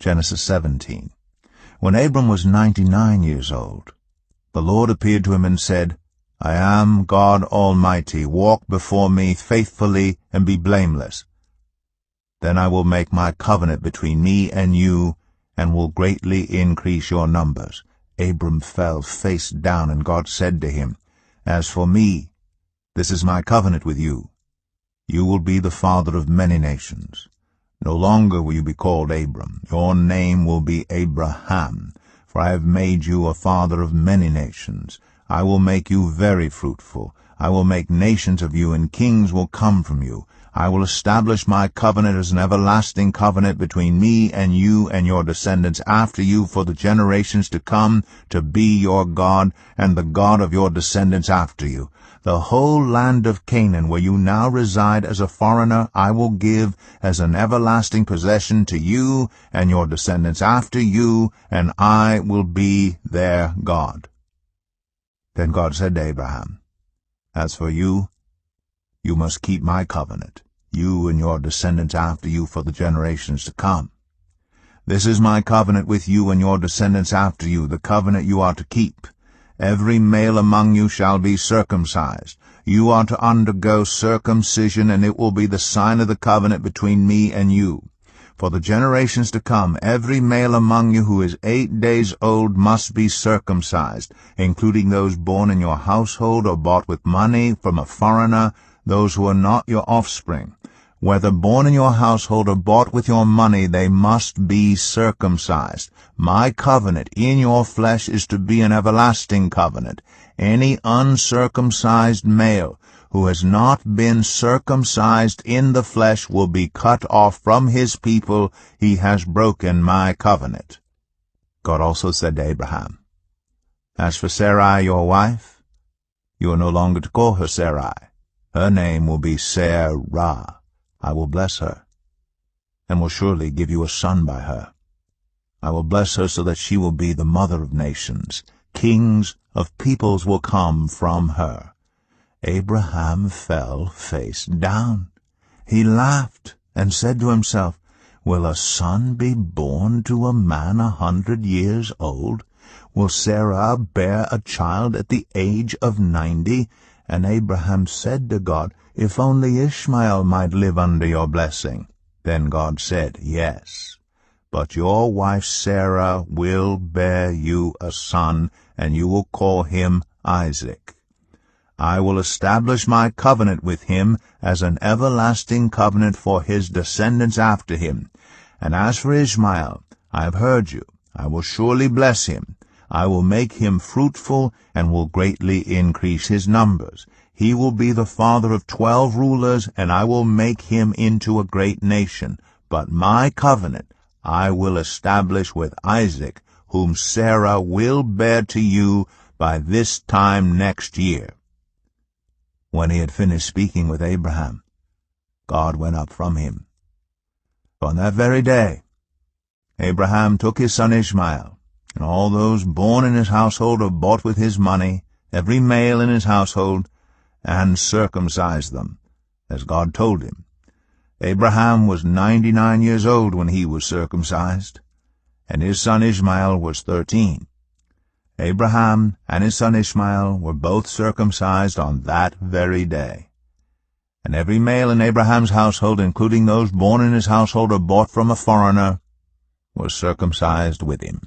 Genesis 17. When Abram was 99 years old, the Lord appeared to him and said, I am God Almighty. Walk before me faithfully and be blameless. Then I will make my covenant between me and you, and will greatly increase your numbers. Abram fell face down, and God said to him, As for me, this is my covenant with you. You will be the father of many nations. No longer will you be called Abram. Your name will be Abraham, for I have made you a father of many nations. I will make you very fruitful. I will make nations of you, and kings will come from you. I will establish my covenant as an everlasting covenant between me and you and your descendants after you for the generations to come, to be your God and the God of your descendants after you. The whole land of Canaan, where you now reside as a foreigner, I will give as an everlasting possession to you and your descendants after you, and I will be their God. Then God said to Abraham, As for you, you must keep my covenant, you and your descendants after you for the generations to come. This is my covenant with you and your descendants after you, the covenant you are to keep. Every male among you shall be circumcised. You are to undergo circumcision, and it will be the sign of the covenant between me and you. For the generations to come, every male among you who is 8 days old must be circumcised, including those born in your household or bought with money from a foreigner, those who are not your offspring. Whether born in your household or bought with your money, they must be circumcised. My covenant in your flesh is to be an everlasting covenant. Any uncircumcised male who has not been circumcised in the flesh will be cut off from his people. He has broken my covenant. God also said to Abraham, As for Sarai your wife, you are no longer to call her Sarai. Her name will be Sarah. I will bless her, and will surely give you a son by her. I will bless her so that she will be the mother of nations. Kings of peoples will come from her. Abraham fell face down. He laughed and said to himself, Will a son be born to a man 100 years old? Will Sarah bear a child at the age of 90? And Abraham said to God, If only Ishmael might live under your blessing. Then God said, Yes, but your wife Sarah will bear you a son, and you will call him Isaac. I will establish my covenant with him as an everlasting covenant for his descendants after him. And as for Ishmael, I have heard you. I will surely bless him. I will make him fruitful and will greatly increase his numbers. He will be the father of 12 rulers, and I will make him into a great nation. But my covenant I will establish with Isaac, whom Sarah will bear to you by this time next year. When he had finished speaking with Abraham, God went up from him. On that very day, Abraham took his son Ishmael, and all those born in his household or bought with his money, every male in his household, and circumcised them, as God told him. Abraham was 99 years old when he was circumcised, and his son Ishmael was 13. Abraham and his son Ishmael were both circumcised on that very day. And every male in Abraham's household, including those born in his household or bought from a foreigner, was circumcised with him.